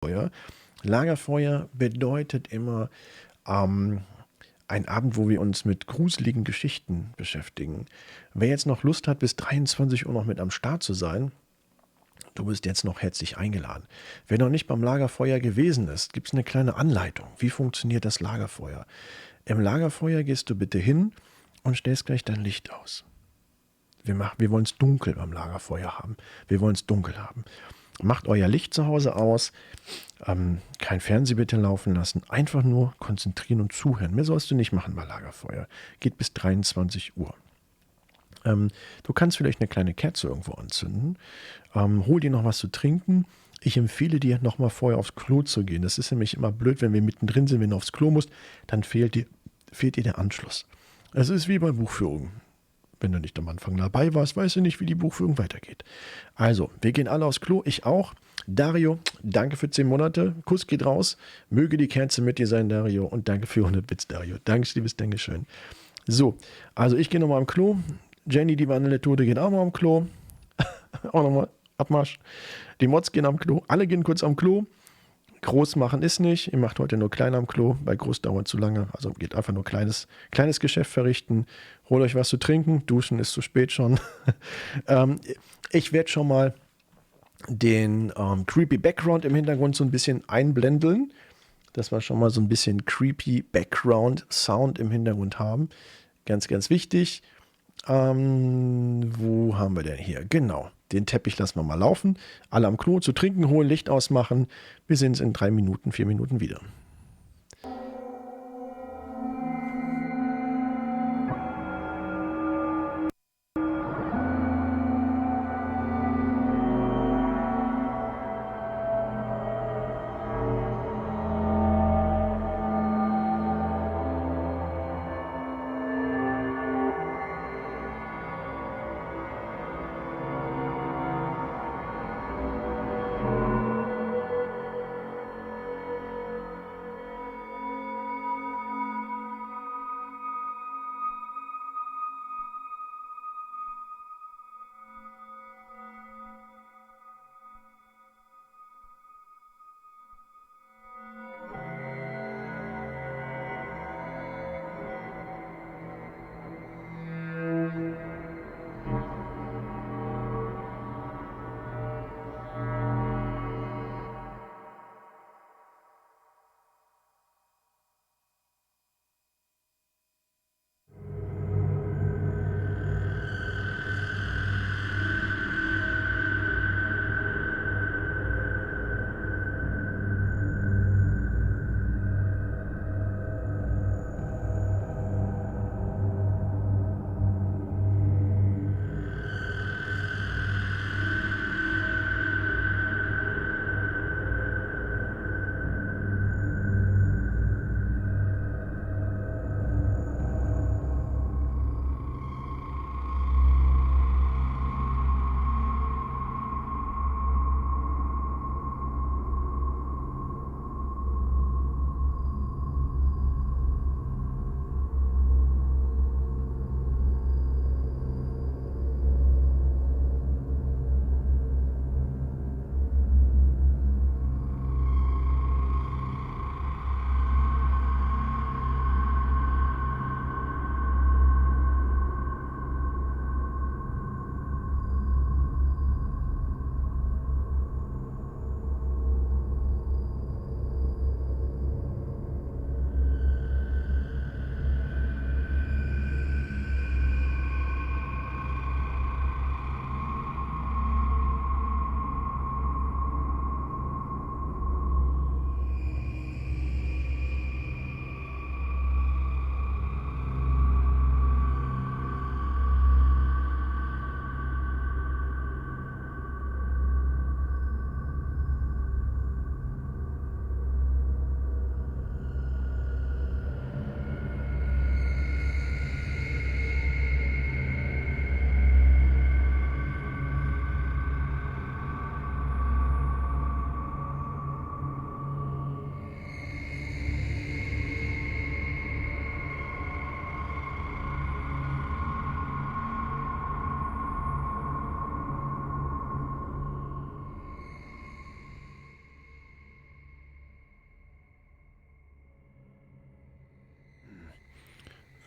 Lagerfeuer. Lagerfeuer bedeutet immer ein Abend, wo wir uns mit gruseligen Geschichten beschäftigen. Wer jetzt noch Lust hat, bis 23 Uhr noch mit am Start zu sein, du bist jetzt noch herzlich eingeladen. Wer noch nicht beim Lagerfeuer gewesen ist, gibt es eine kleine Anleitung. Wie funktioniert das Lagerfeuer? Im Lagerfeuer gehst du bitte hin und stellst gleich dein Licht aus. Wir wollen es dunkel beim Lagerfeuer haben. Wir wollen es dunkel haben. Macht euer Licht zu Hause aus. Kein Fernseh bitte laufen lassen. Einfach nur konzentrieren und zuhören. Mehr sollst du nicht machen bei Lagerfeuer. Geht bis 23 Uhr. Du kannst vielleicht eine kleine Kerze irgendwo anzünden. Hol dir noch was zu trinken. Ich empfehle dir, noch mal vorher aufs Klo zu gehen. Das ist nämlich immer blöd, wenn wir mittendrin sind, wenn du aufs Klo musst, dann fehlt dir der Anschluss. Es ist wie bei Buchführungen. Wenn du nicht am Anfang dabei warst, weißt du nicht, wie die Buchführung weitergeht. Also, wir gehen alle aufs Klo, ich auch. Dario, danke für 10 Monate. Kuss geht raus. Möge die Kerze mit dir sein, Dario. Und danke für 100 Bits, Dario. Danke, liebes Dankeschön. So, also ich gehe nochmal am Klo. Jenny, die Vanille-Tote, geht auch mal am Klo. Auch nochmal Abmarsch. Die Mods gehen am Klo. Alle gehen kurz am Klo. Groß machen ist nicht. Ihr macht heute nur klein am Klo. Bei groß dauert zu lange. Also geht einfach nur kleines Geschäft verrichten. Holt euch was zu trinken. Duschen ist zu spät schon. Ich werde schon mal den creepy Background im Hintergrund so ein bisschen einblenden, dass wir schon mal so ein bisschen creepy Background Sound im Hintergrund haben. Ganz, ganz wichtig. Wo haben wir denn hier? Genau, den Teppich lassen wir mal laufen. Alle am Klo zu trinken holen, Licht ausmachen. Wir sehen uns in 3 Minuten, 4 Minuten wieder.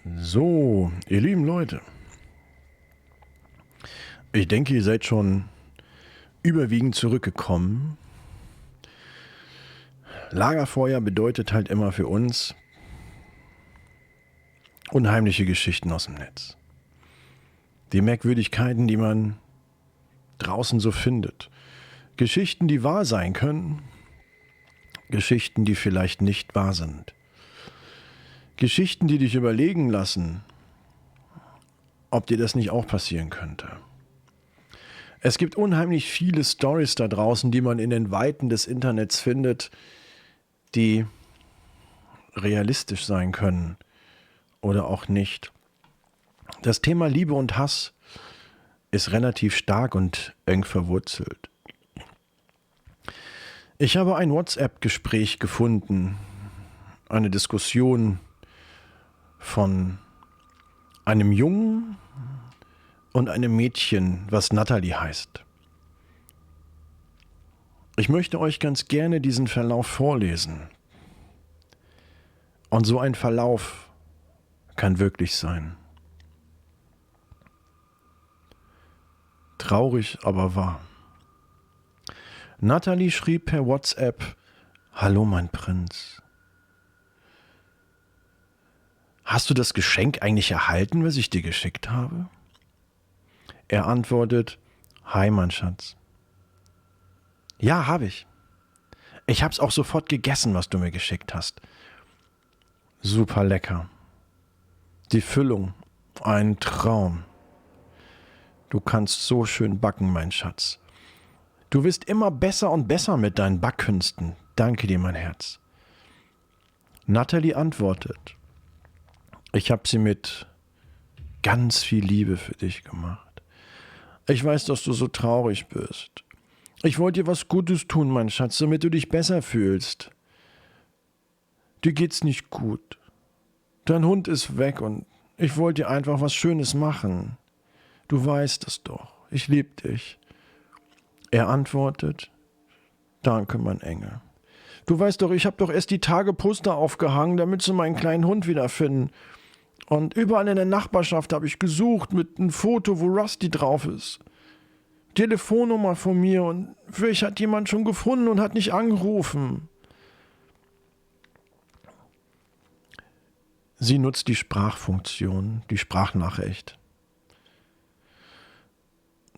So, ihr lieben Leute, ich denke, ihr seid schon überwiegend zurückgekommen. Lagerfeuer bedeutet halt immer für uns unheimliche Geschichten aus dem Netz. Die Merkwürdigkeiten, die man draußen so findet. Geschichten, die wahr sein können. Geschichten, die vielleicht nicht wahr sind. Geschichten, die dich überlegen lassen, ob dir das nicht auch passieren könnte. Es gibt unheimlich viele Storys da draußen, die man in den Weiten des Internets findet, die realistisch sein können oder auch nicht. Das Thema Liebe und Hass ist relativ stark und eng verwurzelt. Ich habe ein WhatsApp-Gespräch gefunden, eine Diskussion von einem Jungen und einem Mädchen, was Natalie heißt. Ich möchte euch ganz gerne diesen Verlauf vorlesen. Und so ein Verlauf kann wirklich sein. Traurig, aber wahr. Natalie schrieb per WhatsApp: Hallo mein Prinz. Hast du das Geschenk eigentlich erhalten, was ich dir geschickt habe? Er antwortet: Hi mein Schatz. Ja, habe ich. Ich habe es auch sofort gegessen, was du mir geschickt hast. Super lecker. Die Füllung, ein Traum. Du kannst so schön backen, mein Schatz. Du wirst immer besser und besser mit deinen Backkünsten. Danke dir, mein Herz. Natalie antwortet: Ich habe sie mit ganz viel Liebe für dich gemacht. Ich weiß, dass du so traurig bist. Ich wollte dir was Gutes tun, mein Schatz, damit du dich besser fühlst. Dir geht's nicht gut. Dein Hund ist weg und ich wollte dir einfach was Schönes machen. Du weißt es doch. Ich liebe dich. Er antwortet: Danke, mein Engel. Du weißt doch, ich habe doch erst die Tage Poster aufgehangen, damit sie meinen kleinen Hund wiederfinden. Und überall in der Nachbarschaft habe ich gesucht mit einem Foto, wo Rusty drauf ist. Telefonnummer von mir und vielleicht hat jemand schon gefunden und hat nicht angerufen. Sie nutzt die Sprachfunktion, die Sprachnachricht.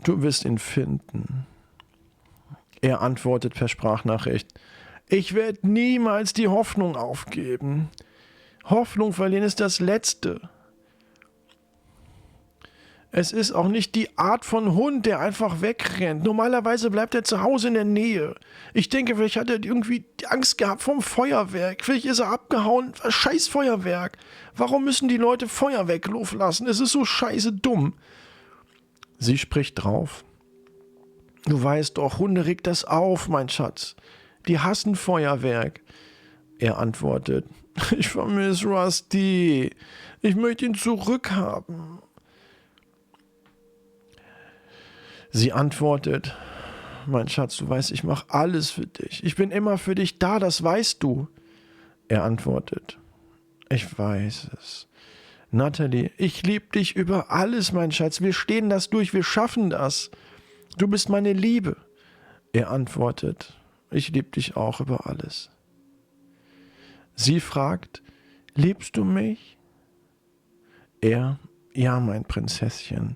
Du wirst ihn finden. Er antwortet per Sprachnachricht: Ich werde niemals die Hoffnung aufgeben. Hoffnung verlieren ist das Letzte. Es ist auch nicht die Art von Hund, der einfach wegrennt. Normalerweise bleibt er zu Hause in der Nähe. Ich denke, vielleicht hat er irgendwie Angst gehabt vom Feuerwerk. Vielleicht ist er abgehauen. Scheiß Feuerwerk. Warum müssen die Leute Feuerwerk lassen? Es ist so scheiße dumm. Sie spricht drauf: Du weißt doch, Hunde regt das auf, mein Schatz. Die hassen Feuerwerk. Er antwortet: Ich vermisse Rusty. Ich möchte ihn zurückhaben. Sie antwortet: Mein Schatz, du weißt, ich mache alles für dich. Ich bin immer für dich da, das weißt du. Er antwortet: Ich weiß es. Natalie, ich liebe dich über alles, mein Schatz. Wir stehen das durch, wir schaffen das. Du bist meine Liebe. Er antwortet: Ich liebe dich auch über alles. Sie fragt: Liebst du mich? Er: Ja, mein Prinzesschen.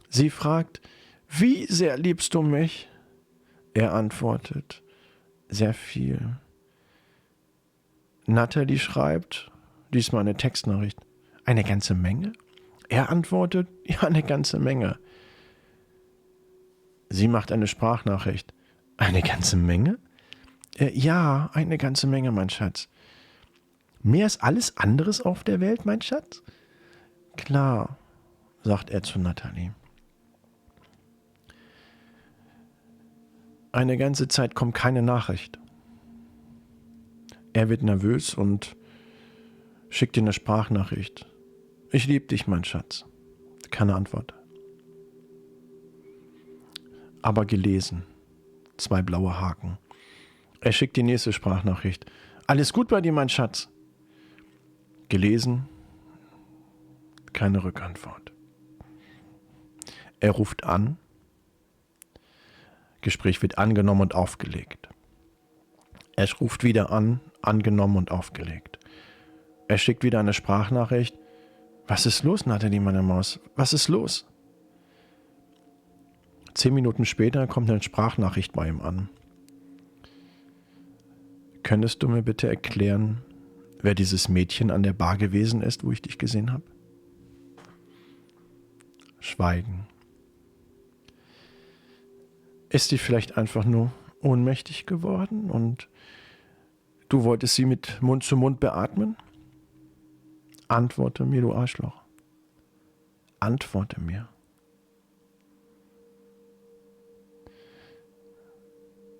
Sie fragt: Wie sehr liebst du mich? Er antwortet: Sehr viel. Natalie schreibt, diesmal eine Textnachricht: Eine ganze Menge? Er antwortet: Ja, eine ganze Menge. Sie macht eine Sprachnachricht: Eine ganze Menge? Ja, eine ganze Menge, mein Schatz. Mehr als alles anderes auf der Welt, mein Schatz? Klar, sagt er zu Natalie. Eine ganze Zeit kommt keine Nachricht. Er wird nervös und schickt ihr eine Sprachnachricht: Ich liebe dich, mein Schatz. Keine Antwort. Aber gelesen. 2 blaue Haken. Er schickt die nächste Sprachnachricht: Alles gut bei dir, mein Schatz? Gelesen. Keine Rückantwort. Er ruft an. Gespräch wird angenommen und aufgelegt. Er ruft wieder an, angenommen und aufgelegt. Er schickt wieder eine Sprachnachricht. Was ist los, Nathalie, meine Maus? Was ist los? 10 Minuten später kommt eine Sprachnachricht bei ihm an. Könntest du mir bitte erklären, wer dieses Mädchen an der Bar gewesen ist, wo ich dich gesehen habe? Schweigen. Ist sie vielleicht einfach nur ohnmächtig geworden und du wolltest sie mit Mund zu Mund beatmen? Antworte mir, du Arschloch. Antworte mir.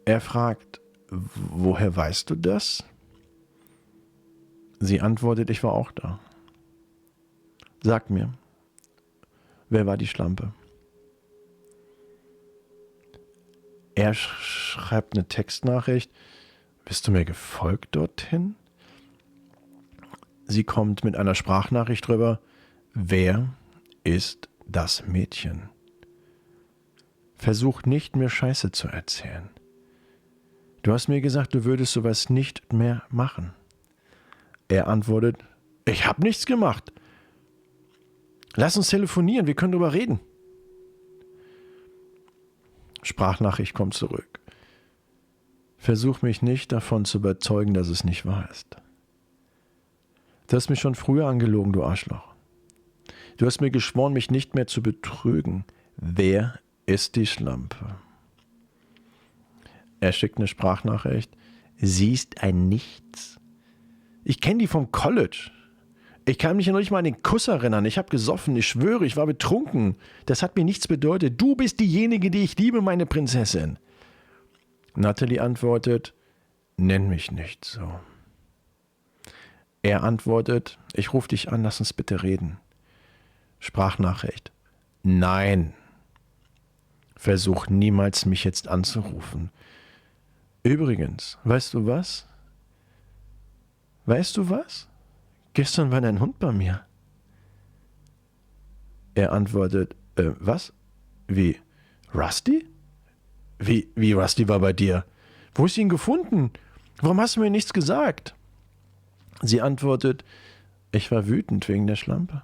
Er fragt, woher weißt du das? Sie antwortet, ich war auch da. Sag mir, wer war die Schlampe? Er schreibt eine Textnachricht. Bist du mir gefolgt dorthin? Sie kommt mit einer Sprachnachricht drüber. Wer ist das Mädchen? Versuch nicht, mir Scheiße zu erzählen. Du hast mir gesagt, du würdest sowas nicht mehr machen. Er antwortet, ich habe nichts gemacht. Lass uns telefonieren, wir können drüber reden. Sprachnachricht kommt zurück. Versuch mich nicht davon zu überzeugen, dass es nicht wahr ist. Du hast mich schon früher angelogen, du Arschloch. Du hast mir geschworen, mich nicht mehr zu betrügen. Wer ist die Schlampe? Er schickt eine Sprachnachricht. Sie ist ein Nichts. Ich kenne die vom College. Ich kann mich ja noch nicht mal an den Kuss erinnern. Ich habe gesoffen, ich schwöre, ich war betrunken. Das hat mir nichts bedeutet. Du bist diejenige, die ich liebe, meine Prinzessin. Nathalie antwortet, nenn mich nicht so. Er antwortet, ich rufe dich an, lass uns bitte reden. Sprachnachricht, nein. Versuch niemals, mich jetzt anzurufen. Übrigens, weißt du was? Weißt du was? Gestern war dein Hund bei mir. Er antwortet, was? Wie? Rusty? Wie Rusty war bei dir? Wo hast du ihn gefunden? Warum hast du mir nichts gesagt? Sie antwortet, ich war wütend wegen der Schlampe.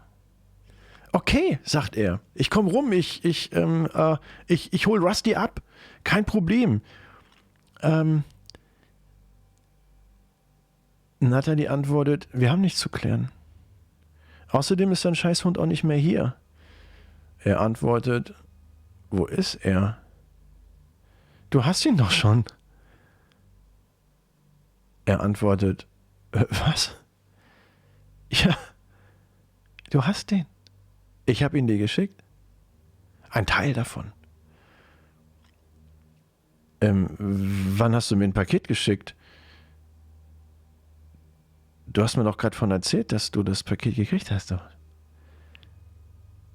Okay, sagt er, ich komme rum, ich hol Rusty ab. Kein Problem. Nathalie antwortet, wir haben nichts zu klären. Außerdem ist dein Scheißhund auch nicht mehr hier. Er antwortet, wo ist er? Du hast ihn doch schon. Er antwortet, was? Ja, du hast den. Ich habe ihn dir geschickt. Ein Teil davon. Wann hast du mir ein Paket geschickt? Du hast mir doch gerade von erzählt, dass du das Paket gekriegt hast. Doch.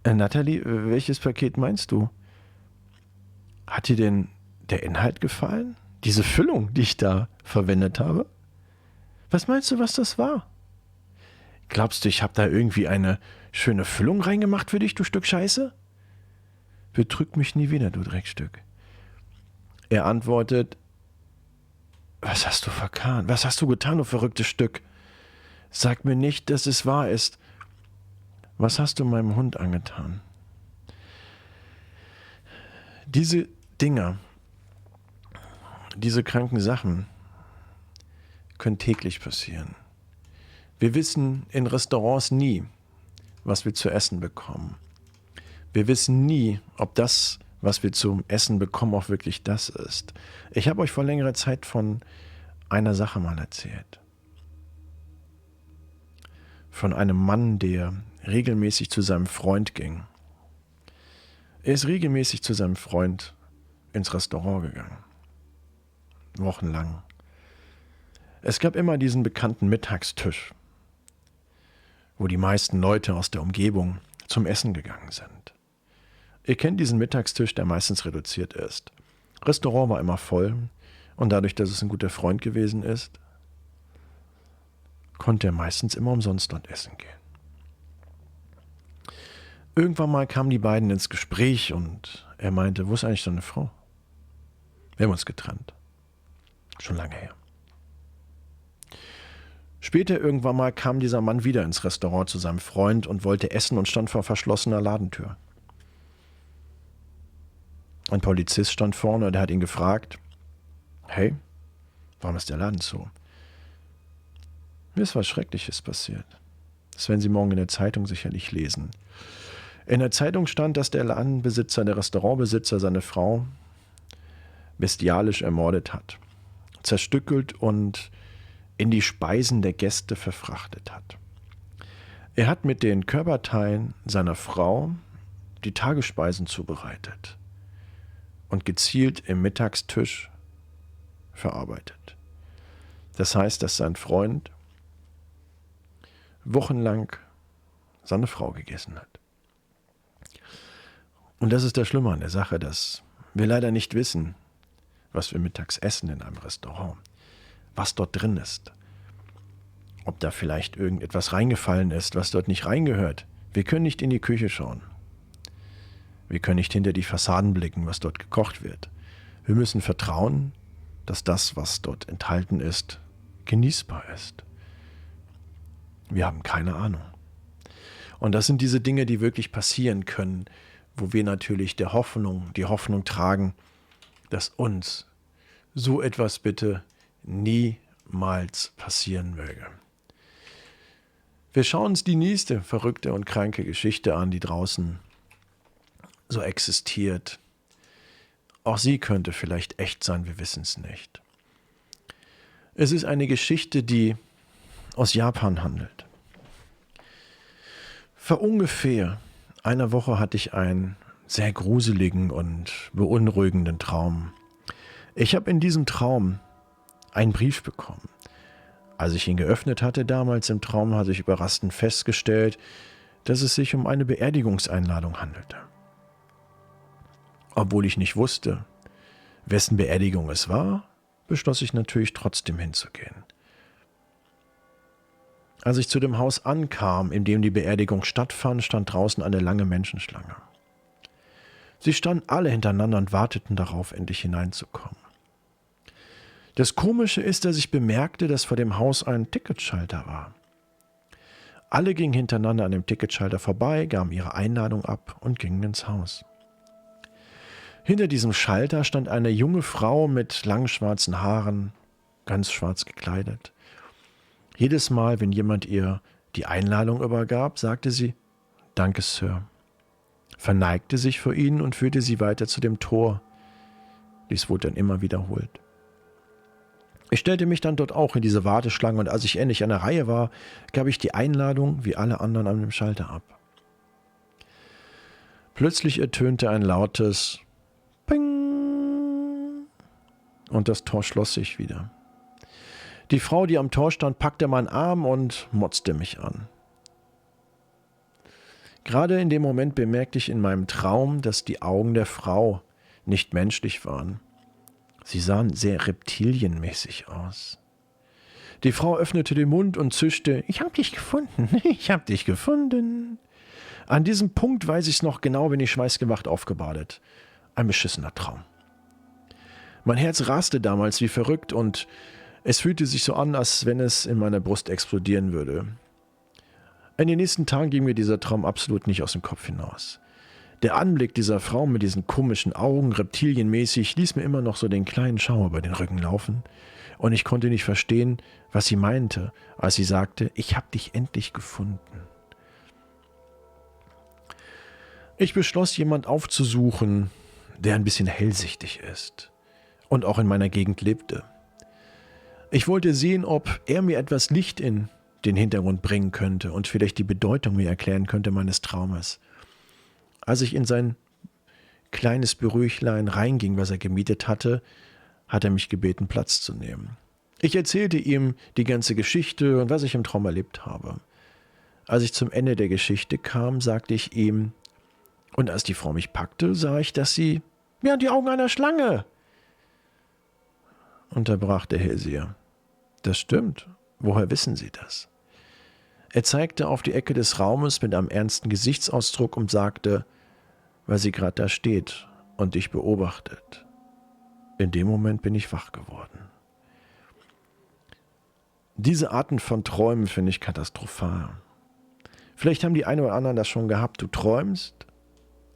Nathalie, welches Paket meinst du? Hat dir denn der Inhalt gefallen? Diese Füllung, die ich da verwendet habe? Was meinst du, was das war? Glaubst du, ich habe da irgendwie eine schöne Füllung reingemacht für dich, du Stück Scheiße? Betrüg mich nie wieder, du Dreckstück. Er antwortet, was hast du verkan? Was hast du getan, du verrücktes Stück? Sag mir nicht, dass es wahr ist. Was hast du meinem Hund angetan? Diese Dinger, diese kranken Sachen können täglich passieren. Wir wissen in Restaurants nie, was wir zu essen bekommen. Wir wissen nie, ob das, was wir zum Essen bekommen, auch wirklich das ist. Ich habe euch vor längerer Zeit von einer Sache mal erzählt. Von einem Mann, der regelmäßig zu seinem Freund ging. Er ist regelmäßig zu seinem Freund ins Restaurant gegangen. Wochenlang. Es gab immer diesen bekannten Mittagstisch, wo die meisten Leute aus der Umgebung zum Essen gegangen sind. Ihr kennt diesen Mittagstisch, der meistens reduziert ist. Restaurant war immer voll und dadurch, dass es ein guter Freund gewesen ist, konnte er meistens immer umsonst dort essen gehen. Irgendwann mal kamen die beiden ins Gespräch und er meinte, wo ist eigentlich deine Frau? Wir haben uns getrennt. Schon lange her. Später irgendwann mal kam dieser Mann wieder ins Restaurant zu seinem Freund und wollte essen und stand vor verschlossener Ladentür. Ein Polizist stand vorne und er hat ihn gefragt, hey, warum ist der Laden zu? Mir ist was Schreckliches passiert. Das werden Sie morgen in der Zeitung sicherlich lesen. In der Zeitung stand, dass der Ladenbesitzer, der Restaurantbesitzer, seine Frau bestialisch ermordet hat, zerstückelt und in die Speisen der Gäste verfrachtet hat. Er hat mit den Körperteilen seiner Frau die Tagesspeisen zubereitet und gezielt im Mittagstisch verarbeitet. Das heißt, dass sein Freund wochenlang seine Frau gegessen hat. Und das ist das Schlimme an der Sache, dass wir leider nicht wissen, was wir mittags essen in einem Restaurant, was dort drin ist, ob da vielleicht irgendetwas reingefallen ist, was dort nicht reingehört. Wir können nicht in die Küche schauen. Wir können nicht hinter die Fassaden blicken, was dort gekocht wird. Wir müssen vertrauen, dass das, was dort enthalten ist, genießbar ist. Wir haben keine Ahnung. Und das sind diese Dinge, die wirklich passieren können, wo wir natürlich die Hoffnung tragen, dass uns so etwas bitte niemals passieren möge. Wir schauen uns die nächste verrückte und kranke Geschichte an, die draußen so existiert. Auch sie könnte vielleicht echt sein, wir wissen es nicht. Es ist eine Geschichte, die aus Japan handelt. Vor ungefähr einer Woche hatte ich einen sehr gruseligen und beunruhigenden Traum. Ich habe in diesem Traum einen Brief bekommen. Als ich ihn geöffnet hatte damals im Traum, hatte ich überraschend festgestellt, dass es sich um eine Beerdigungseinladung handelte. Obwohl ich nicht wusste, wessen Beerdigung es war, beschloss ich natürlich trotzdem hinzugehen. Als ich zu dem Haus ankam, in dem die Beerdigung stattfand, stand draußen eine lange Menschenschlange. Sie standen alle hintereinander und warteten darauf, endlich hineinzukommen. Das Komische ist, dass ich bemerkte, dass vor dem Haus ein Ticketschalter war. Alle gingen hintereinander an dem Ticketschalter vorbei, gaben ihre Einladung ab und gingen ins Haus. Hinter diesem Schalter stand eine junge Frau mit langen schwarzen Haaren, ganz schwarz gekleidet. Jedes Mal, wenn jemand ihr die Einladung übergab, sagte sie, »Danke, Sir«, verneigte sich vor ihnen und führte sie weiter zu dem Tor. Dies wurde dann immer wiederholt. Ich stellte mich dann dort auch in diese Warteschlange und als ich endlich an der Reihe war, gab ich die Einladung wie alle anderen an dem Schalter ab. Plötzlich ertönte ein lautes Ping und das Tor schloss sich wieder. Die Frau, die am Tor stand, packte meinen Arm und motzte mich an. Gerade in dem Moment bemerkte ich in meinem Traum, dass die Augen der Frau nicht menschlich waren. Sie sahen sehr reptilienmäßig aus. Die Frau öffnete den Mund und zischte, »Ich hab dich gefunden, ich hab dich gefunden.« An diesem Punkt weiß ich es noch genau, bin ich schweißgewacht aufgebadet. Ein beschissener Traum. Mein Herz raste damals wie verrückt und es fühlte sich so an, als wenn es in meiner Brust explodieren würde. In den nächsten Tagen ging mir dieser Traum absolut nicht aus dem Kopf hinaus. Der Anblick dieser Frau mit diesen komischen Augen, reptilienmäßig, ließ mir immer noch so den kleinen Schauer über den Rücken laufen. Und ich konnte nicht verstehen, was sie meinte, als sie sagte, ich habe dich endlich gefunden. Ich beschloss, jemand aufzusuchen, der ein bisschen hellsichtig ist und auch in meiner Gegend lebte. Ich wollte sehen, ob er mir etwas Licht in den Hintergrund bringen könnte und vielleicht die Bedeutung mir erklären könnte meines Traumes. Als ich in sein kleines Büröchlein reinging, was er gemietet hatte, hat er mich gebeten, Platz zu nehmen. Ich erzählte ihm die ganze Geschichte und was ich im Traum erlebt habe. Als ich zum Ende der Geschichte kam, sagte ich ihm, und als die Frau mich packte, sah ich, dass sie, ja, die Augen einer Schlange. Unterbrach der Hellseher. Das stimmt. Woher wissen Sie das? Er zeigte auf die Ecke des Raumes mit einem ernsten Gesichtsausdruck und sagte, weil sie gerade da steht und dich beobachtet. In dem Moment bin ich wach geworden. Diese Arten von Träumen finde ich katastrophal. Vielleicht haben die einen oder anderen das schon gehabt. Du träumst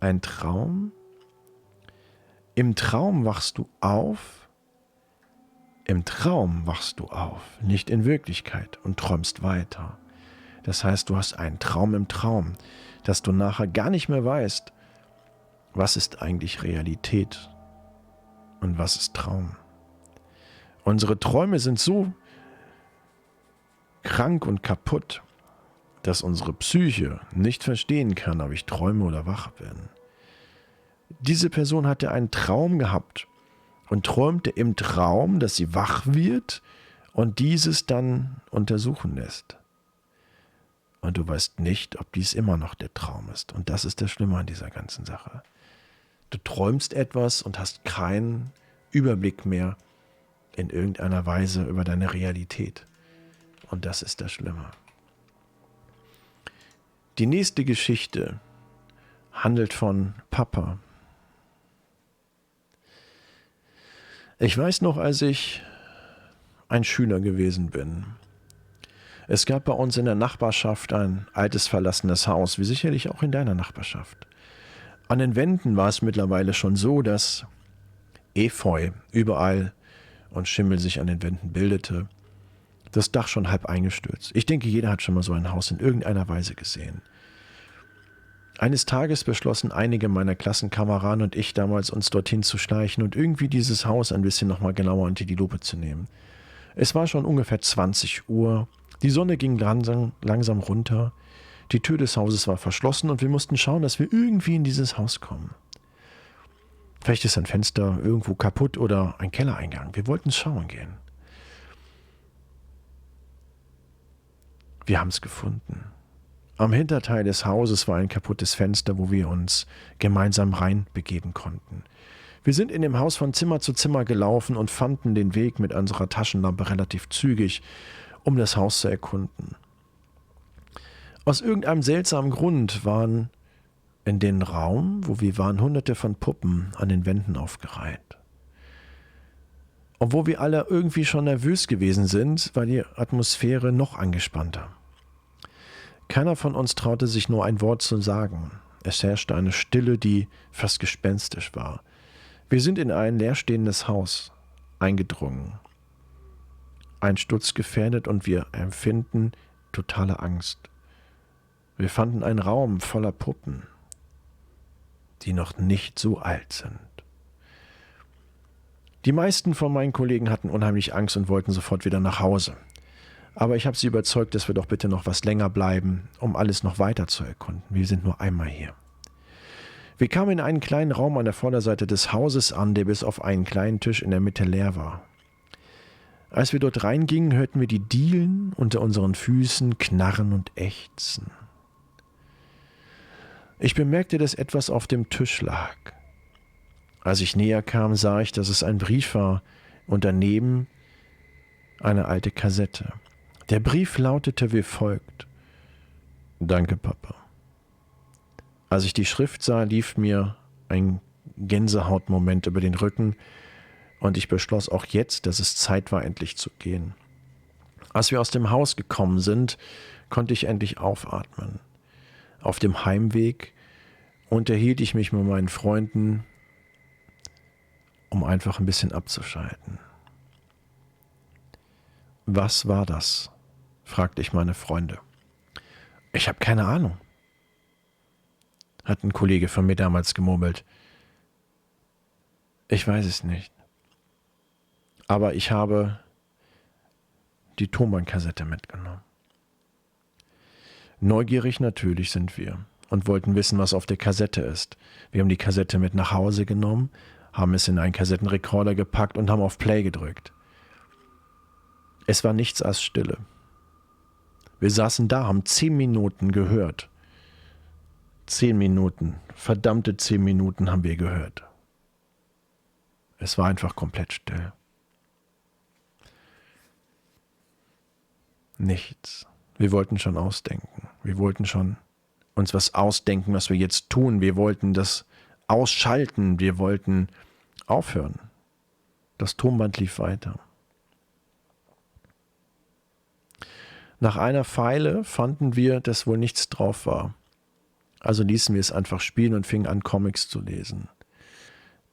einen Traum. Im Traum wachst du auf. Im Traum wachst du auf, nicht in Wirklichkeit und träumst weiter. Das heißt, du hast einen Traum im Traum, dass du nachher gar nicht mehr weißt, was ist eigentlich Realität und was ist Traum. Unsere Träume sind so krank und kaputt, dass unsere Psyche nicht verstehen kann, ob ich träume oder wach bin. Diese Person hatte einen Traum gehabt und träumte im Traum, dass sie wach wird und dieses dann untersuchen lässt. Und du weißt nicht, ob dies immer noch der Traum ist. Und das ist das Schlimme an dieser ganzen Sache. Du träumst etwas und hast keinen Überblick mehr in irgendeiner Weise über deine Realität. Und das ist das Schlimme. Die nächste Geschichte handelt von Papa. Ich weiß noch, als ich ein Schüler gewesen bin. Es gab bei uns in der Nachbarschaft ein altes verlassenes Haus, wie sicherlich auch in deiner Nachbarschaft. An den Wänden war es mittlerweile schon so, dass Efeu überall und Schimmel sich an den Wänden bildete. Das Dach schon halb eingestürzt. Ich denke, jeder hat schon mal so ein Haus in irgendeiner Weise gesehen. Eines Tages beschlossen einige meiner Klassenkameraden und ich damals, uns dorthin zu schleichen und irgendwie dieses Haus ein bisschen nochmal genauer unter die Lupe zu nehmen. Es war schon ungefähr 20 Uhr. Die Sonne ging langsam runter. Die Tür des Hauses war verschlossen und wir mussten schauen, dass wir irgendwie in dieses Haus kommen. Vielleicht ist ein Fenster irgendwo kaputt oder ein Kellereingang. Wir wollten schauen gehen. Wir haben es gefunden. Am Hinterteil des Hauses war ein kaputtes Fenster, wo wir uns gemeinsam reinbegeben konnten. Wir sind in dem Haus von Zimmer zu Zimmer gelaufen und fanden den Weg mit unserer Taschenlampe relativ zügig, um das Haus zu erkunden. Aus irgendeinem seltsamen Grund waren in den Raum, wo wir waren, hunderte von Puppen an den Wänden aufgereiht. Obwohl wir alle irgendwie schon nervös gewesen sind, war die Atmosphäre noch angespannter. Keiner von uns traute sich nur ein Wort zu sagen. Es herrschte eine Stille, die fast gespenstisch war. Wir sind in ein leerstehendes Haus eingedrungen. Ein Sturz gefährdet und wir empfinden totale Angst. Wir fanden einen Raum voller Puppen, die noch nicht so alt sind. Die meisten von meinen Kollegen hatten unheimlich Angst und wollten sofort wieder nach Hause. Aber ich habe sie überzeugt, dass wir doch bitte noch was länger bleiben, um alles noch weiter zu erkunden. Wir sind nur einmal hier. Wir kamen in einen kleinen Raum an der Vorderseite des Hauses an, der bis auf einen kleinen Tisch in der Mitte leer war. Als wir dort reingingen, hörten wir die Dielen unter unseren Füßen knarren und ächzen. Ich bemerkte, dass etwas auf dem Tisch lag. Als ich näher kam, sah ich, dass es ein Brief war und daneben eine alte Kassette. Der Brief lautete wie folgt: Danke, Papa. Als ich die Schrift sah, lief mir ein Gänsehautmoment über den Rücken und ich beschloss auch jetzt, dass es Zeit war, endlich zu gehen. Als wir aus dem Haus gekommen sind, konnte ich endlich aufatmen. Auf dem Heimweg unterhielt ich mich mit meinen Freunden, um einfach ein bisschen abzuschalten. Was war das? Fragte ich meine Freunde. Ich habe keine Ahnung, hat ein Kollege von mir damals gemurmelt. Ich weiß es nicht. Aber ich habe die Tonbandkassette mitgenommen. Neugierig natürlich sind wir und wollten wissen, was auf der Kassette ist. Wir haben die Kassette mit nach Hause genommen, haben es in einen Kassettenrekorder gepackt und haben auf Play gedrückt. Es war nichts als Stille. Wir saßen da, haben 10 Minuten gehört. 10 Minuten, verdammte 10 Minuten haben wir gehört. Es war einfach komplett still. Nichts. Wir wollten schon ausdenken. Wir wollten schon uns was ausdenken, was wir jetzt tun. Wir wollten das ausschalten. Wir wollten aufhören. Das Tonband lief weiter. Nach einer Feile fanden wir, dass wohl nichts drauf war. Also ließen wir es einfach spielen und fingen an, Comics zu lesen.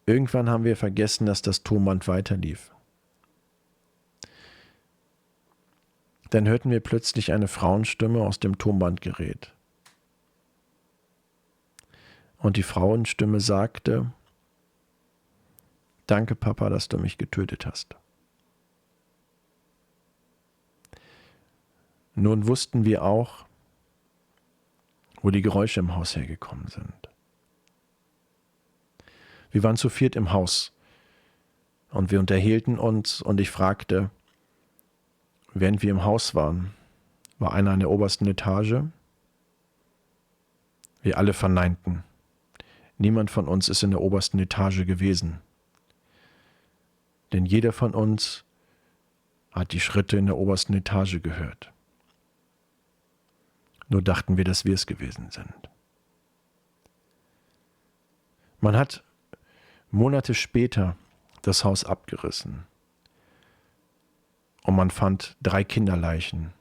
Irgendwann haben wir vergessen, dass das Tonband weiterlief. Dann hörten wir plötzlich eine Frauenstimme aus dem Tonbandgerät. Und die Frauenstimme sagte: Danke, Papa, dass du mich getötet hast. Nun wussten wir auch, wo die Geräusche im Haus hergekommen sind. Wir waren zu viert im Haus und wir unterhielten uns und ich fragte, während wir im Haus waren, war einer in der obersten Etage? Wir alle verneinten. Niemand von uns ist in der obersten Etage gewesen. Denn jeder von uns hat die Schritte in der obersten Etage gehört. Nur dachten wir, dass wir es gewesen sind. Man hat Monate später das Haus abgerissen und man fand 3 Kinderleichen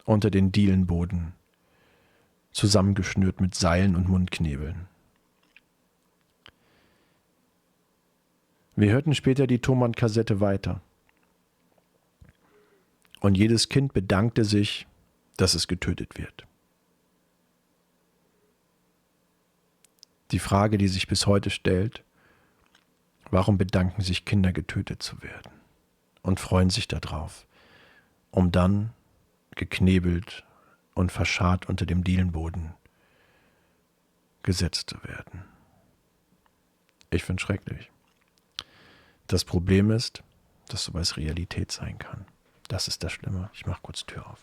unter den Dielenboden, zusammengeschnürt mit Seilen und Mundknebeln. Wir hörten später die Tonbandkassette weiter und jedes Kind bedankte sich, dass es getötet wird. Die Frage, die sich bis heute stellt: Warum bedanken sich Kinder, getötet zu werden und freuen sich darauf, um dann geknebelt und verscharrt unter dem Dielenboden gesetzt zu werden? Ich finde es schrecklich. Das Problem ist, dass sowas Realität sein kann. Das ist das Schlimme. Ich mache kurz Tür auf.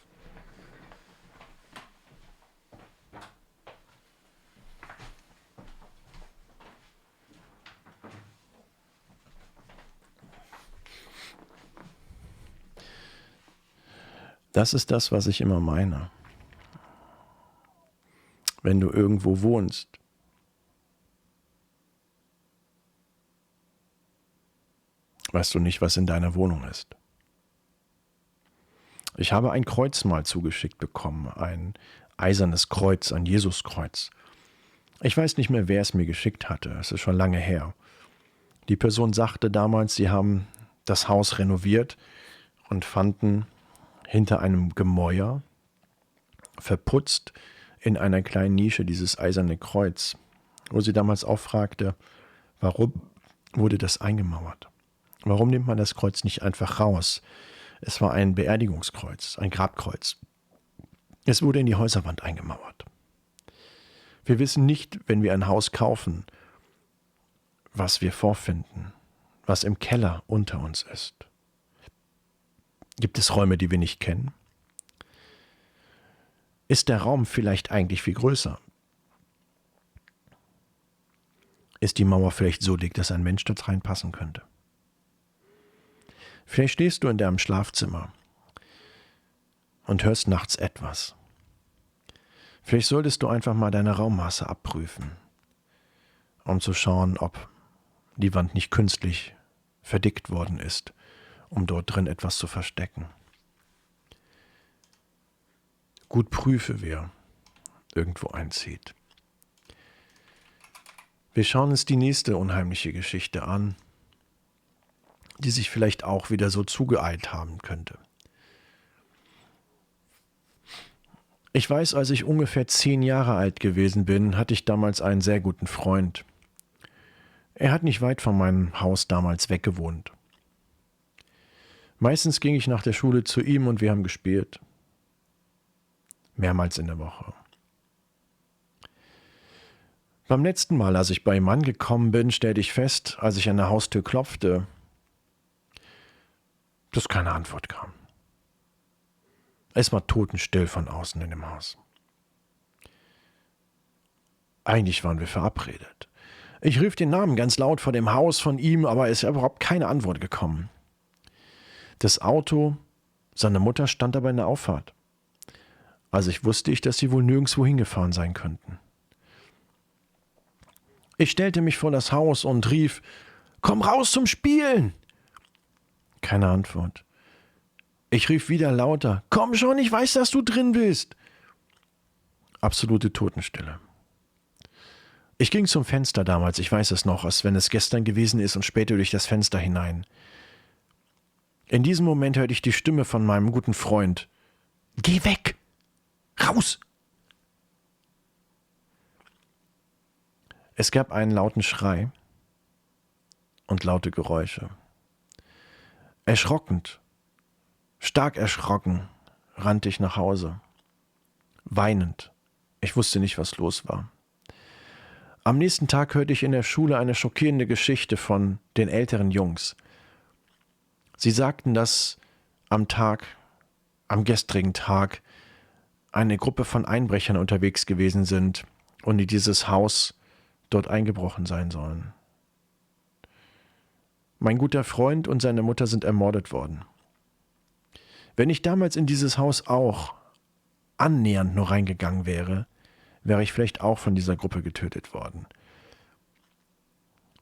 Das ist das, was ich immer meine. Wenn du irgendwo wohnst, weißt du nicht, was in deiner Wohnung ist. Ich habe ein Kreuz mal zugeschickt bekommen, ein eisernes Kreuz, ein Jesuskreuz. Ich weiß nicht mehr, wer es mir geschickt hatte, es ist schon lange her. Die Person sagte damals, sie haben das Haus renoviert und fanden hinter einem Gemäuer, verputzt in einer kleinen Nische, dieses eiserne Kreuz, wo sie damals auch fragte, warum wurde das eingemauert? Warum nimmt man das Kreuz nicht einfach raus? Es war ein Beerdigungskreuz, ein Grabkreuz. Es wurde in die Häuserwand eingemauert. Wir wissen nicht, wenn wir ein Haus kaufen, was wir vorfinden, was im Keller unter uns ist. Gibt es Räume, die wir nicht kennen? Ist der Raum vielleicht eigentlich viel größer? Ist die Mauer vielleicht so dick, dass ein Mensch dort reinpassen könnte? Vielleicht stehst du in deinem Schlafzimmer und hörst nachts etwas. Vielleicht solltest du einfach mal deine Raummaße abprüfen, um zu schauen, ob die Wand nicht künstlich verdickt worden ist, um dort drin etwas zu verstecken. Gut prüfe, wer irgendwo einzieht. Wir schauen uns die nächste unheimliche Geschichte an, die sich vielleicht auch wieder so zugeeilt haben könnte. Ich weiß, als ich ungefähr 10 Jahre alt gewesen bin, hatte ich damals einen sehr guten Freund. Er hat nicht weit von meinem Haus damals weggewohnt. Meistens ging ich nach der Schule zu ihm und wir haben gespielt. Mehrmals in der Woche. Beim letzten Mal, als ich bei ihm angekommen bin, stellte ich fest, als ich an der Haustür klopfte, dass keine Antwort kam. Es war totenstill von außen in dem Haus. Eigentlich waren wir verabredet. Ich rief den Namen ganz laut vor dem Haus von ihm, aber es ist überhaupt keine Antwort gekommen. Das Auto seiner Mutter stand aber in der Auffahrt. Also wusste ich, dass sie wohl nirgendwo hingefahren sein könnten. Ich stellte mich vor das Haus und rief: Komm raus zum Spielen! Keine Antwort. Ich rief wieder lauter: Komm schon, ich weiß, dass du drin bist! Absolute Totenstille. Ich ging zum Fenster damals, ich weiß es noch, als wenn es gestern gewesen ist, und spähte durch das Fenster hinein. In diesem Moment hörte ich die Stimme von meinem guten Freund: Geh weg! Raus! Es gab einen lauten Schrei und laute Geräusche. Erschrockend, stark erschrocken, rannte ich nach Hause. Weinend. Ich wusste nicht, was los war. Am nächsten Tag hörte ich in der Schule eine schockierende Geschichte von den älteren Jungs. Sie sagten, dass am gestrigen Tag, eine Gruppe von Einbrechern unterwegs gewesen sind und in dieses Haus dort eingebrochen sein sollen. Mein guter Freund und seine Mutter sind ermordet worden. Wenn ich damals in dieses Haus auch annähernd nur reingegangen wäre, wäre ich vielleicht auch von dieser Gruppe getötet worden.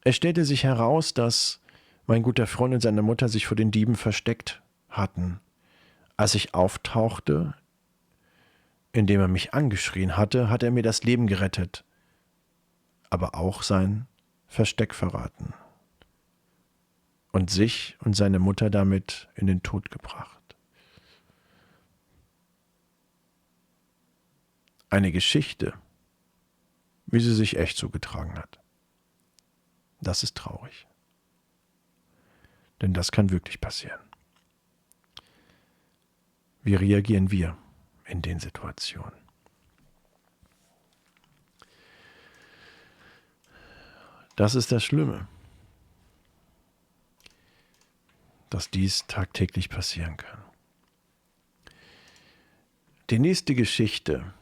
Es stellte sich heraus, dass mein guter Freund und seine Mutter sich vor den Dieben versteckt hatten. Als ich auftauchte, indem er mich angeschrien hatte, hat er mir das Leben gerettet, aber auch sein Versteck verraten und sich und seine Mutter damit in den Tod gebracht. Eine Geschichte, wie sie sich echt zugetragen hat. Das ist traurig. Denn das kann wirklich passieren. Wie reagieren wir in den Situationen? Das ist das Schlimme, dass dies tagtäglich passieren kann. Die nächste Geschichte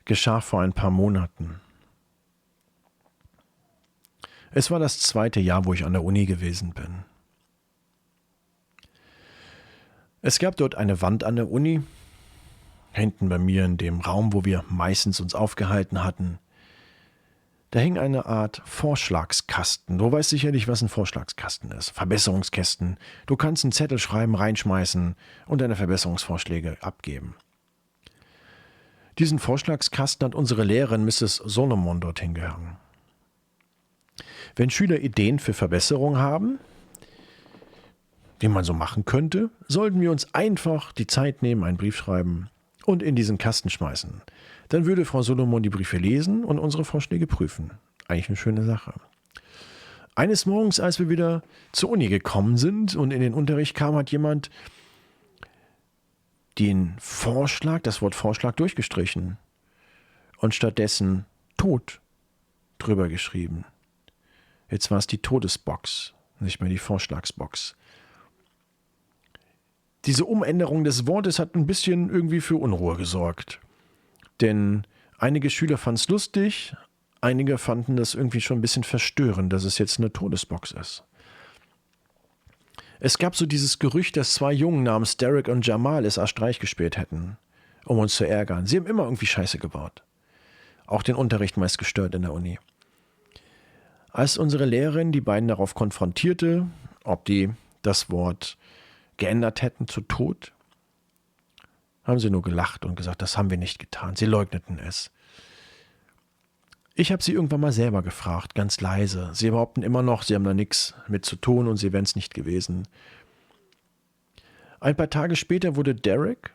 geschah vor ein paar Monaten. Es war das 2. Jahr, wo ich an der Uni gewesen bin. Es gab dort eine Wand an der Uni, hinten bei mir in dem Raum, wo wir meistens uns aufgehalten hatten. Da hing eine Art Vorschlagskasten. Du weißt sicherlich, was ein Vorschlagskasten ist. Verbesserungskästen. Du kannst einen Zettel schreiben, reinschmeißen und deine Verbesserungsvorschläge abgeben. Diesen Vorschlagskasten hat unsere Lehrerin Mrs. Solomon dorthin gehangen. Wenn Schüler Ideen für Verbesserung haben, wie man so machen könnte, sollten wir uns einfach die Zeit nehmen, einen Brief schreiben und in diesen Kasten schmeißen. Dann würde Frau Solomon die Briefe lesen und unsere Vorschläge prüfen. Eigentlich eine schöne Sache. Eines Morgens, als wir wieder zur Uni gekommen sind und in den Unterricht kam, hat jemand das Wort Vorschlag durchgestrichen und stattdessen Tod drüber geschrieben. Jetzt war es die Todesbox, nicht mehr die Vorschlagsbox. Diese Umänderung des Wortes hat ein bisschen irgendwie für Unruhe gesorgt. Denn einige Schüler fanden es lustig, einige fanden das irgendwie schon ein bisschen verstörend, dass es jetzt eine Todesbox ist. Es gab so dieses Gerücht, dass 2 Jungen namens Derek und Jamal es als Streich gespielt hätten, um uns zu ärgern. Sie haben immer irgendwie Scheiße gebaut. Auch den Unterricht meist gestört in der Uni. Als unsere Lehrerin die beiden darauf konfrontierte, ob die das Wort geändert hätten zu Tod, haben sie nur gelacht und gesagt, das haben wir nicht getan. Sie leugneten es. Ich habe sie irgendwann mal selber gefragt, ganz leise. Sie behaupten immer noch, sie haben da nichts mit zu tun und sie wären es nicht gewesen. Ein paar Tage später wurde Derek,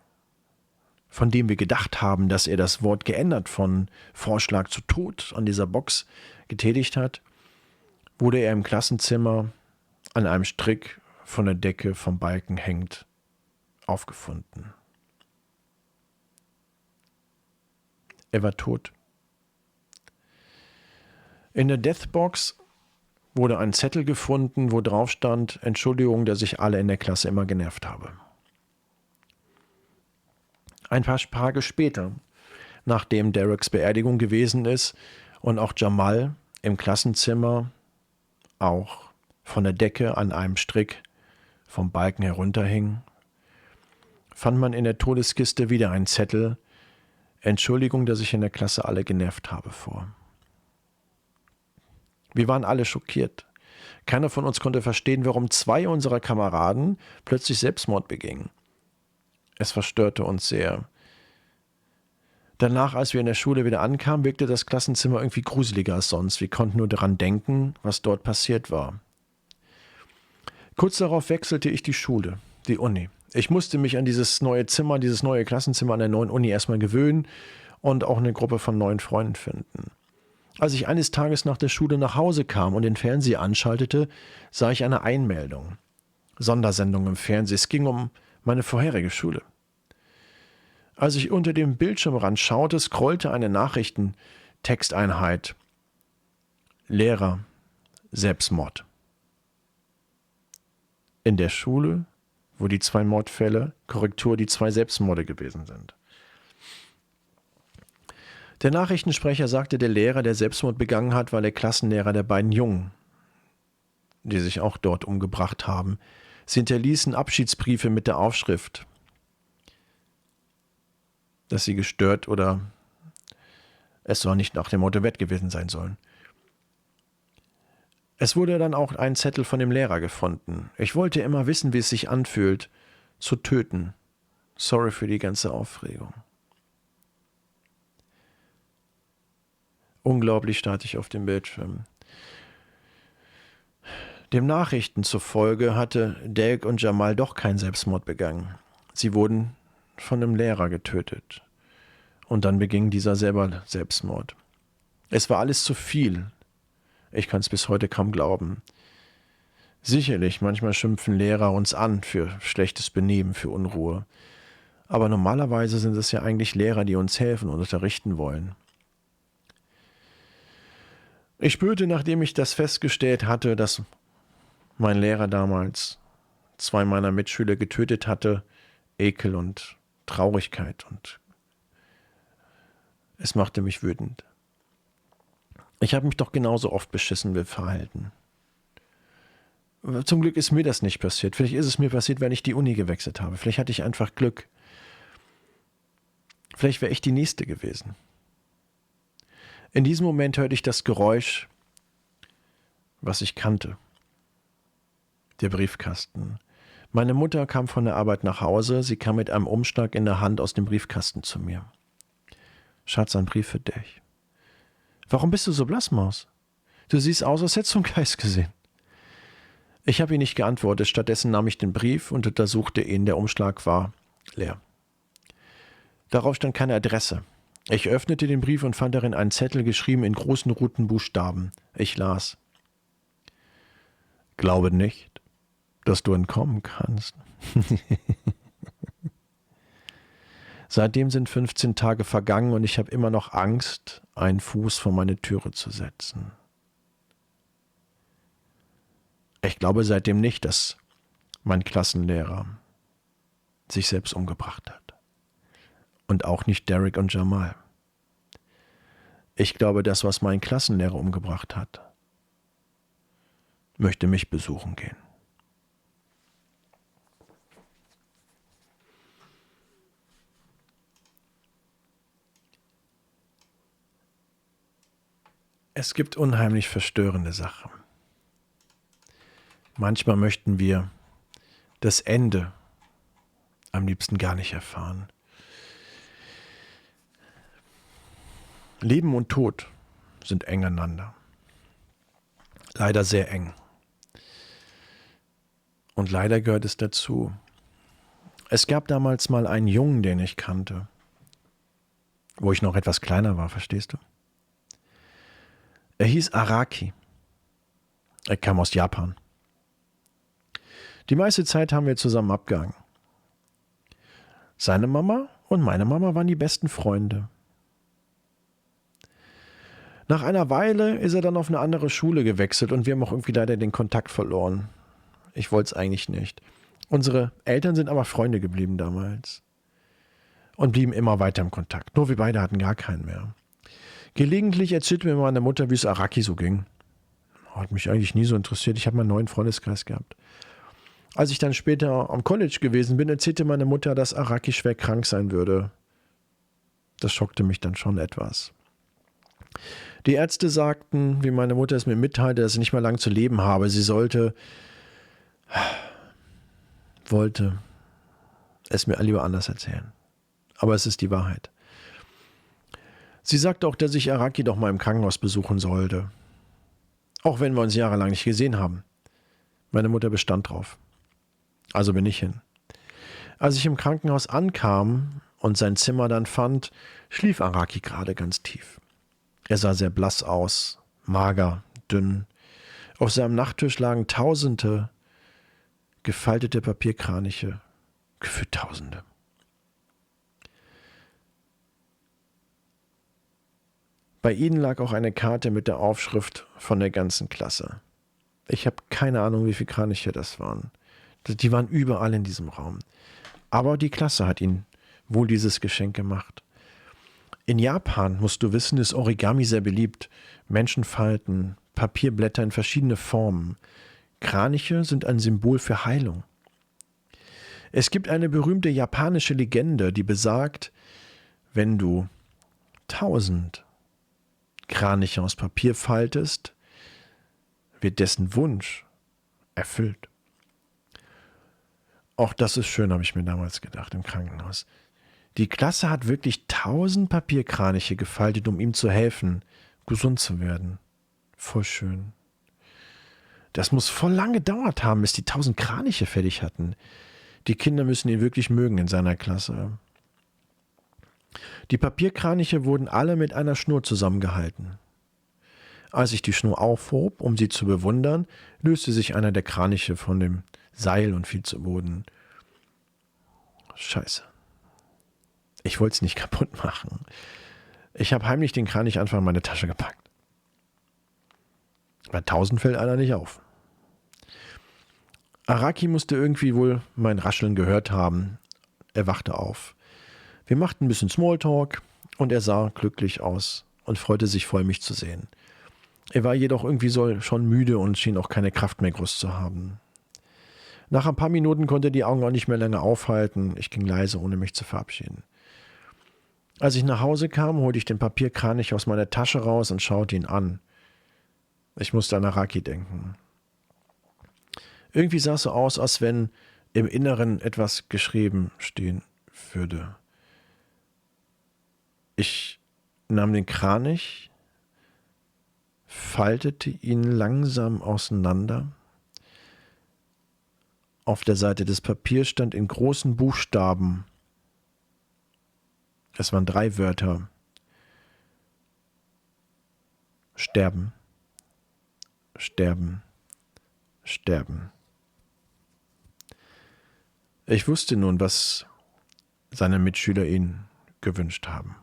von dem wir gedacht haben, dass er das Wort geändert von Vorschlag zu Tod an dieser Box getätigt hat, wurde er im Klassenzimmer an einem Strick von der Decke vom Balken hängend aufgefunden. Er war tot. In der Deathbox wurde ein Zettel gefunden, wo drauf stand: Entschuldigung, dass ich alle in der Klasse immer genervt habe. Ein paar Tage später, nachdem Dereks Beerdigung gewesen ist und auch Jamal im Klassenzimmer auch von der Decke an einem Strick vom Balken herunterhing, fand man in der Todeskiste wieder einen Zettel: Entschuldigung, dass ich in der Klasse alle genervt habe, vor. Wir waren alle schockiert. Keiner von uns konnte verstehen, warum 2 unserer Kameraden plötzlich Selbstmord begingen. Es verstörte uns sehr. Danach, als wir in der Schule wieder ankamen, wirkte das Klassenzimmer irgendwie gruseliger als sonst. Wir konnten nur daran denken, was dort passiert war. Kurz darauf wechselte ich die Schule, die Uni. Ich musste mich an dieses neue Zimmer, dieses neue Klassenzimmer an der neuen Uni erstmal gewöhnen und auch eine Gruppe von neuen Freunden finden. Als ich eines Tages nach der Schule nach Hause kam und den Fernseher anschaltete, sah ich eine Einmeldung. Sondersendung im Fernsehen. Es ging um meine vorherige Schule. Als ich unter dem Bildschirmrand schaute, scrollte eine Nachrichtentexteinheit. Lehrer, Selbstmord. In der Schule, wo die 2 Mordfälle, Korrektur, die 2 Selbstmorde gewesen sind. Der Nachrichtensprecher sagte, der Lehrer, der Selbstmord begangen hat, war der Klassenlehrer der beiden Jungen, die sich auch dort umgebracht haben. Sie hinterließen Abschiedsbriefe mit der Aufschrift, dass sie gestört oder es soll nicht nach dem Motto Wett gewesen sein sollen. Es wurde dann auch ein Zettel von dem Lehrer gefunden. Ich wollte immer wissen, wie es sich anfühlt, zu töten. Sorry für die ganze Aufregung. Unglaublich starrte ich auf dem Bildschirm. Dem Nachrichten zufolge hatte Derek und Jamal doch keinen Selbstmord begangen. Sie wurden von einem Lehrer getötet. Und dann beging dieser selber Selbstmord. Es war alles zu viel. Ich kann es bis heute kaum glauben. Sicherlich, manchmal schimpfen Lehrer uns an für schlechtes Benehmen, für Unruhe. Aber normalerweise sind es ja eigentlich Lehrer, die uns helfen und unterrichten wollen. Ich spürte, nachdem ich das festgestellt hatte, dass mein Lehrer damals 2 meiner Mitschüler getötet hatte, Ekel und Traurigkeit, und es machte mich wütend. Ich habe mich doch genauso oft beschissen verhalten. Zum Glück ist mir das nicht passiert. Vielleicht ist es mir passiert, weil ich die Uni gewechselt habe. Vielleicht hatte ich einfach Glück. Vielleicht wäre ich die Nächste gewesen. In diesem Moment hörte ich das Geräusch, was ich kannte. Der Briefkasten. Meine Mutter kam von der Arbeit nach Hause. Sie kam mit einem Umschlag in der Hand aus dem Briefkasten zu mir. Schatz, ein Brief für dich. Warum bist du so blass, Maus? Du siehst aus, als hättest du einen Geist gesehen. Ich habe ihr nicht geantwortet. Stattdessen nahm ich den Brief und untersuchte ihn. Der Umschlag war leer. Darauf stand keine Adresse. Ich öffnete den Brief und fand darin einen Zettel, geschrieben in großen roten Buchstaben. Ich las: Glaube nicht, dass du entkommen kannst. Seitdem sind 15 Tage vergangen und ich habe immer noch Angst, einen Fuß vor meine Türe zu setzen. Ich glaube seitdem nicht, dass mein Klassenlehrer sich selbst umgebracht hat. Und auch nicht Derek und Jamal. Ich glaube, das, was mein Klassenlehrer umgebracht hat, möchte mich besuchen gehen. Es gibt unheimlich verstörende Sachen. Manchmal möchten wir das Ende am liebsten gar nicht erfahren. Leben und Tod sind eng aneinander. Leider sehr eng. Und leider gehört es dazu. Es gab damals mal einen Jungen, den ich kannte, wo ich noch etwas kleiner war, verstehst du? Er hieß Araki. Er kam aus Japan. Die meiste Zeit haben wir zusammen abgehangen. Seine Mama und meine Mama waren die besten Freunde. Nach einer Weile ist er dann auf eine andere Schule gewechselt und wir haben auch irgendwie leider den Kontakt verloren. Ich wollte es eigentlich nicht. Unsere Eltern sind aber Freunde geblieben damals und blieben immer weiter im Kontakt. Nur wir beide hatten gar keinen mehr. Gelegentlich erzählte mir meine Mutter, wie es Araki so ging. Hat mich eigentlich nie so interessiert. Ich habe meinen neuen Freundeskreis gehabt. Als ich dann später am College gewesen bin, erzählte meine Mutter, dass Araki schwer krank sein würde. Das schockte mich dann schon etwas. Die Ärzte sagten, wie meine Mutter es mir mitteilte, dass sie nicht mehr lang zu leben habe. Sie wollte es mir lieber anders erzählen. Aber es ist die Wahrheit. Sie sagte auch, dass ich Araki doch mal im Krankenhaus besuchen sollte. Auch wenn wir uns jahrelang nicht gesehen haben. Meine Mutter bestand drauf. Also bin ich hin. Als ich im Krankenhaus ankam und sein Zimmer dann fand, schlief Araki gerade ganz tief. Er sah sehr blass aus, mager, dünn. Auf seinem Nachttisch lagen tausende gefaltete Papierkraniche, gefühlt Tausende. Bei ihnen lag auch eine Karte mit der Aufschrift von der ganzen Klasse. Ich habe keine Ahnung, wie viele Kraniche das waren. Die waren überall in diesem Raum. Aber die Klasse hat ihnen wohl dieses Geschenk gemacht. In Japan, musst du wissen, ist Origami sehr beliebt. Menschenfalten, Papierblätter in verschiedene Formen. Kraniche sind ein Symbol für Heilung. Es gibt eine berühmte japanische Legende, die besagt, wenn du 1000 Kraniche aus Papier faltest, wird dessen Wunsch erfüllt. Auch das ist schön, habe ich mir damals gedacht im Krankenhaus. Die Klasse hat wirklich 1000 Papierkraniche gefaltet, um ihm zu helfen, gesund zu werden. Voll schön. Das muss voll lang gedauert haben, bis die 1000 Kraniche fertig hatten. Die Kinder müssen ihn wirklich mögen in seiner Klasse. Die Papierkraniche wurden alle mit einer Schnur zusammengehalten. Als ich die Schnur aufhob, um sie zu bewundern, löste sich einer der Kraniche von dem Seil und fiel zu Boden. Scheiße. Ich wollte es nicht kaputt machen. Ich habe heimlich den Kranich einfach in meine Tasche gepackt. Bei 1000 fällt einer nicht auf. Araki musste irgendwie wohl mein Rascheln gehört haben. Er wachte auf. Wir machten ein bisschen Smalltalk und er sah glücklich aus und freute sich voll, mich zu sehen. Er war jedoch irgendwie schon müde und schien auch keine Kraft mehr groß zu haben. Nach ein paar Minuten konnte er die Augen auch nicht mehr länger aufhalten. Ich ging leise, ohne mich zu verabschieden. Als ich nach Hause kam, holte ich den Papierkranich aus meiner Tasche raus und schaute ihn an. Ich musste an Araki denken. Irgendwie sah es so aus, als wenn im Inneren etwas geschrieben stehen würde. Ich nahm den Kranich, faltete ihn langsam auseinander. Auf der Seite des Papiers stand in großen Buchstaben, es waren 3 Wörter: Sterben, sterben, sterben. Ich wusste nun, was seine Mitschüler ihn gewünscht haben.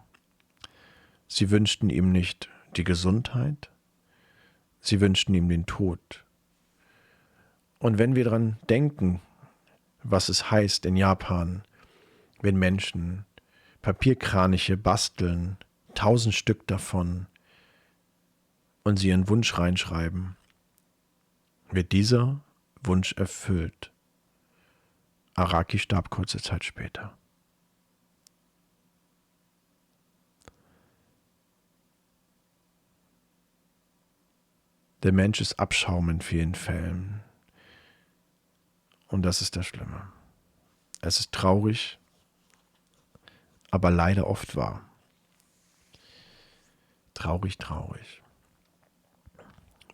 Sie wünschten ihm nicht die Gesundheit, sie wünschten ihm den Tod. Und wenn wir daran denken, was es heißt in Japan, wenn Menschen Papierkraniche basteln, 1000 Stück davon, und sie ihren Wunsch reinschreiben, wird dieser Wunsch erfüllt. Araki starb kurze Zeit später. Der Mensch ist Abschaum in vielen Fällen. Und das ist das Schlimme. Es ist traurig, aber leider oft wahr. Traurig, traurig.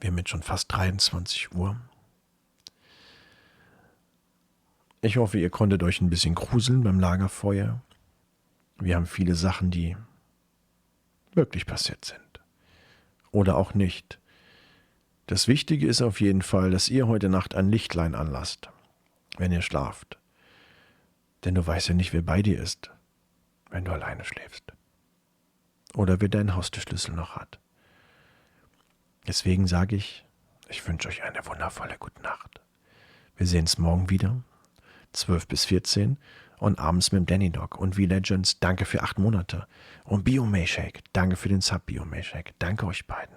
Wir haben jetzt schon fast 23 Uhr. Ich hoffe, ihr konntet euch ein bisschen gruseln beim Lagerfeuer. Wir haben viele Sachen, die wirklich passiert sind. Oder auch nicht. Das Wichtige ist auf jeden Fall, dass ihr heute Nacht ein Lichtlein anlasst, wenn ihr schlaft. Denn du weißt ja nicht, wer bei dir ist, wenn du alleine schläfst. Oder wer deinen Haustürschlüssel noch hat. Deswegen sage ich wünsche euch eine wundervolle gute Nacht. Wir sehen uns morgen wieder, 12 bis 14 und abends mit dem Danny Dog. Und V-Legends, danke für 8 Monate. Und Bio-Mayshake, danke für den Sub Bio-Mayshake. Danke euch beiden.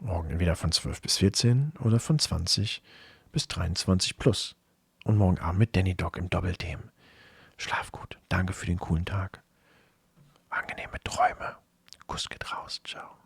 Morgen entweder von 12 bis 14 oder von 20 bis 23 plus. und morgen Abend mit Danny Dog im Doppelthemen. Schlaf gut. Danke für den coolen Tag. Angenehme Träume. Kuss geht raus. Ciao.